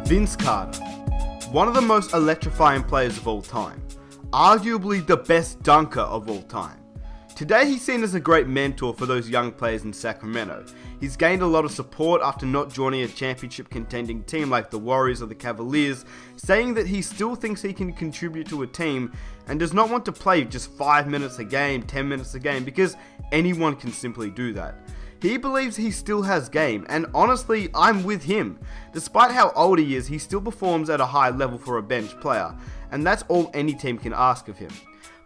Vince Carter, one of the most electrifying players of all time, arguably the best dunker of all time. Today he's seen as a great mentor for those young players in Sacramento. He's gained a lot of support after not joining a championship contending team like the Warriors or the Cavaliers, saying that he still thinks he can contribute to a team and does not want to play just 5 minutes a game, 10 minutes a game, because anyone can simply do that. He believes he still has game, and honestly, I'm with him. Despite how old he is, he still performs at a high level for a bench player, and that's all any team can ask of him.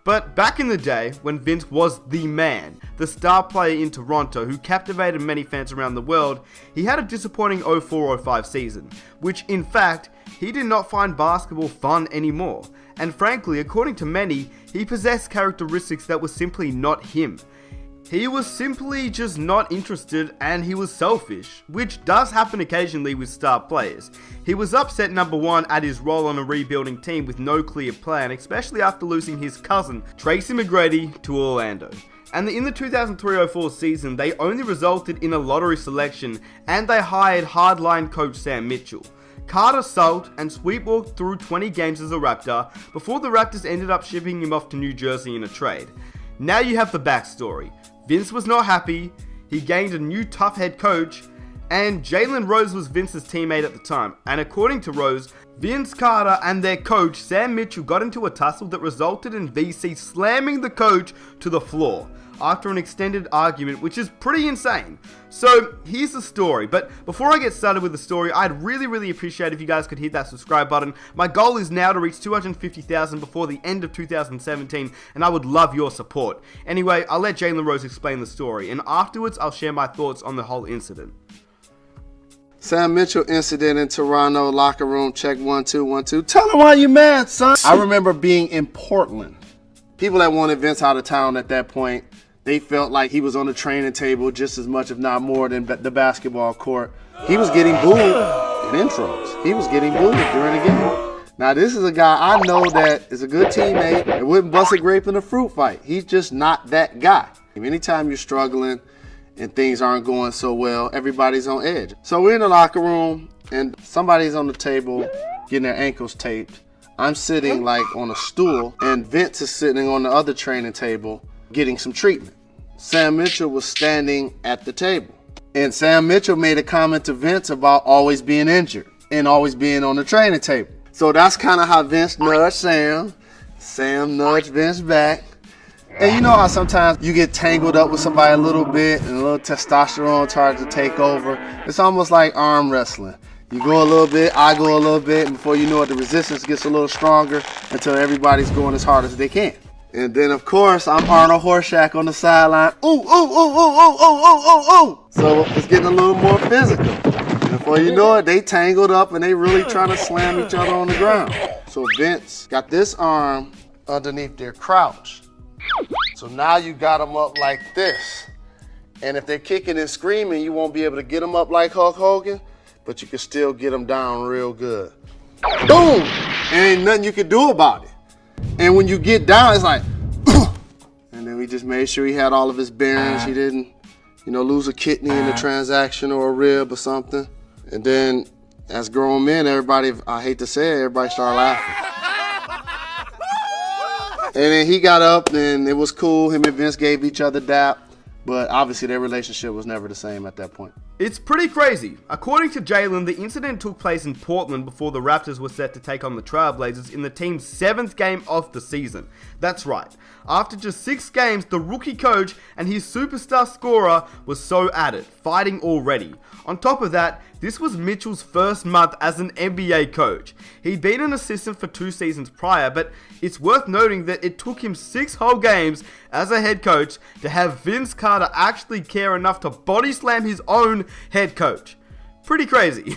But back in the day, when Vince was the man, the star player in Toronto who captivated many fans around the world, he had a disappointing 04-05 season, which in fact, he did not find basketball fun anymore. And frankly, according to many, he possessed characteristics that were simply not him. He was simply just not interested, and he was selfish, which does happen occasionally with star players. He was upset, number one, at his role on a rebuilding team with no clear plan, especially after losing his cousin, Tracy McGrady, to Orlando. And in the 2003-04 season, they only resulted in a lottery selection, and they hired hardline coach Sam Mitchell. Carter sulked and sweetwalked through 20 games as a Raptor, before the Raptors ended up shipping him off to New Jersey in a trade. Now you have the backstory. Vince was not happy, he gained a new tough head coach, and Jalen Rose was Vince's teammate at the time. And according to Rose, Vince Carter and their coach Sam Mitchell got into a tussle that resulted in VC slamming the coach to the floor after an extended argument, which is pretty insane. So here's the story, but before I get started with the story, I'd really appreciate if you guys could hit that subscribe button. My goal is now to reach 250,000 before the end of 2017, and I would love your support. Anyway, I'll let Jalen Rose explain the story, and afterwards I'll share my thoughts on the whole incident. Sam Mitchell incident in Toronto, locker room, check 1 2 1 2. Tell him why you mad, son. I remember being in Portland. People that wanted Vince out of town at that point, they felt like he was on the training table just as much, if not more, than the basketball court. He was getting booed in intros. He was getting booed during the game. Now, this is a guy I know that is a good teammate and wouldn't bust a grape in a fruit fight. He's just not that guy. Anytime you're struggling and things aren't going so well, everybody's on edge. So we're in the locker room and somebody's on the table getting their ankles taped. I'm sitting like on a stool and Vince is sitting on the other training table getting some treatment. Sam Mitchell was standing at the table. And Sam Mitchell made a comment to Vince about always being injured and always being on the training table. So that's kind of how Vince nudged Sam. Sam nudged Vince back. And you know how sometimes you get tangled up with somebody a little bit and a little testosterone tries to take over? It's almost like arm wrestling. You go a little bit, I go a little bit, and before you know it, the resistance gets a little stronger until everybody's going as hard as they can. And then, of course, I'm Arnold Horshack on the sideline. Ooh, ooh, ooh, ooh, ooh, ooh, ooh, ooh, ooh. So it's getting a little more physical. And before you know it, they tangled up and they really trying to slam each other on the ground. So Vince got this arm underneath their crouch. So now you got them up like this. And if they're kicking and screaming, you won't be able to get them up like Hulk Hogan, but you can still get them down real good. Boom! And ain't nothing you can do about it. And when you get down, it's like, and then we just made sure he had all of his bearings. He didn't, lose a kidney in the transaction or a rib or something. And then as grown men, everybody, I hate to say it, everybody started laughing. And then he got up and it was cool. Him and Vince gave each other dap. But obviously their relationship was never the same at that point. It's pretty crazy. According to Jalen, the incident took place in Portland before the Raptors were set to take on the Trailblazers in the team's 7th game of the season. That's right. After just 6 games, the rookie coach and his superstar scorer was so at it, fighting already. On top of that, this was Mitchell's first month as an NBA coach. He'd been an assistant for 2 seasons prior, but it's worth noting that it took him 6 whole games as a head coach to have Vince Carter actually care enough to body slam his own head coach. Pretty crazy.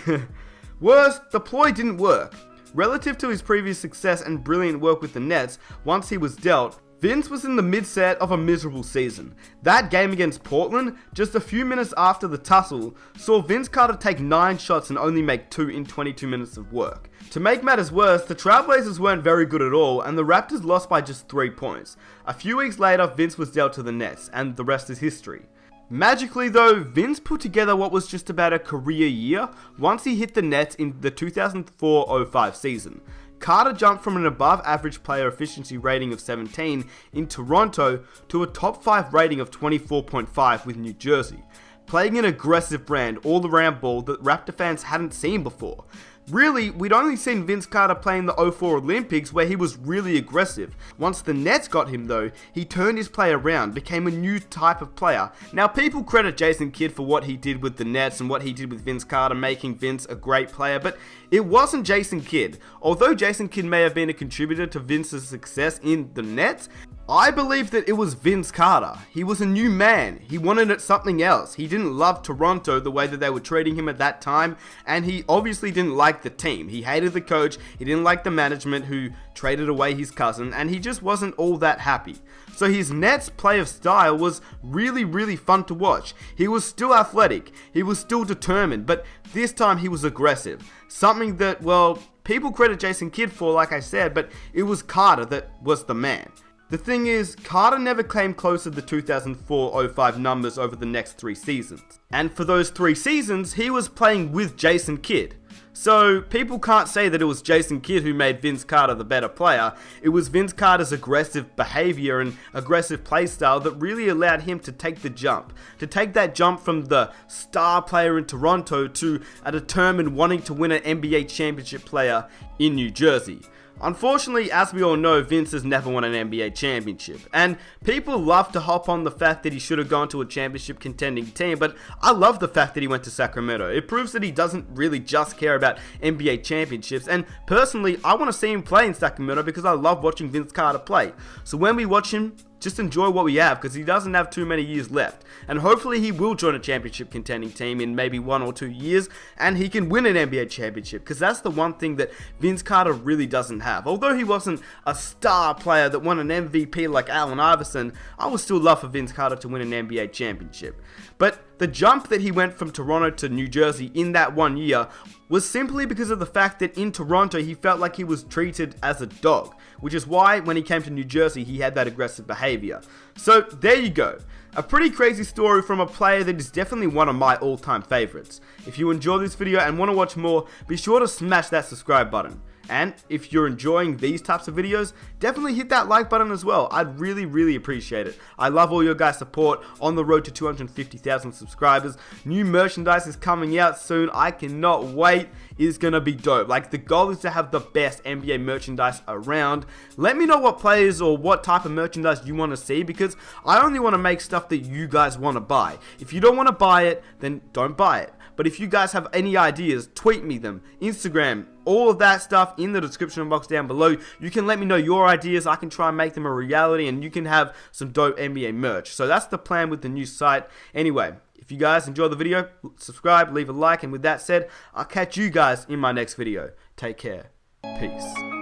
Worse, the ploy didn't work. Relative to his previous success and brilliant work with the Nets, once he was dealt, Vince was in the mid-set of a miserable season. That game against Portland, just a few minutes after the tussle, saw Vince Carter take 9 shots and only make 2 in 22 minutes of work. To make matters worse, the Trailblazers weren't very good at all, and the Raptors lost by just 3 points. A few weeks later, Vince was dealt to the Nets, and the rest is history. Magically though, Vince put together what was just about a career year once he hit the Nets in the 2004-05 season. Carter jumped from an above average player efficiency rating of 17 in Toronto to a top 5 rating of 24.5 with New Jersey, playing an aggressive brand all-around ball that Raptor fans hadn't seen before. Really, we'd only seen Vince Carter play in the 04 Olympics where he was really aggressive. Once the Nets got him though, he turned his play around, became a new type of player. Now people credit Jason Kidd for what he did with the Nets and what he did with Vince Carter, making Vince a great player, but it wasn't Jason Kidd. Although Jason Kidd may have been a contributor to Vince's success in the Nets, I believe that it was Vince Carter. He was a new man. He wanted something else. He didn't love Toronto the way that they were treating him at that time, and he obviously didn't like the team. He hated the coach, he didn't like the management who traded away his cousin, and he just wasn't all that happy. So his Nets play of style was really fun to watch. He was still athletic, he was still determined, but this time he was aggressive. Something that, well, people credit Jason Kidd for, like I said, but it was Carter that was the man. The thing is, Carter never came close to the 2004-05 numbers over the next 3 seasons. And for those 3 seasons, he was playing with Jason Kidd. So people can't say that it was Jason Kidd who made Vince Carter the better player. It was Vince Carter's aggressive behavior and aggressive play style that really allowed him to take the jump. To take that jump from the star player in Toronto to a determined wanting to win an NBA championship player in New Jersey. Unfortunately, as we all know, Vince has never won an NBA championship, and people love to hop on the fact that he should have gone to a championship contending team, but I love the fact that he went to Sacramento. It proves that he doesn't really just care about NBA championships, and personally, I want to see him play in Sacramento because I love watching Vince Carter play. So when we watch him, just enjoy what we have because he doesn't have too many years left. And hopefully he will join a championship contending team in maybe 1 or 2 years and he can win an NBA championship because that's the one thing that Vince Carter really doesn't have. Although he wasn't a star player that won an MVP like Allen Iverson, I would still love for Vince Carter to win an NBA championship. But the jump that he went from Toronto to New Jersey in that 1 year was simply because of the fact that in Toronto he felt like he was treated as a dog, which is why when he came to New Jersey he had that aggressive behavior. So there you go. A pretty crazy story from a player that is definitely one of my all-time favorites. If you enjoyed this video and want to watch more, be sure to smash that subscribe button. And if you're enjoying these types of videos, definitely hit that like button as well. I'd really appreciate it. I love all your guys' support on the road to 250,000 subscribers. New merchandise is coming out soon. I cannot wait. It's gonna be dope. Like, the goal is to have the best NBA merchandise around. Let me know what players or what type of merchandise you want to see because I only want to make stuff that you guys want to buy. If you don't want to buy it, then don't buy it. But if you guys have any ideas, tweet me them. Instagram, all of that stuff in the description box down below. You can let me know your ideas. I can try and make them a reality and you can have some dope NBA merch. So that's the plan with the new site. Anyway, if you guys enjoyed the video, subscribe, leave a like, and with that said, I'll catch you guys in my next video. Take care. Peace.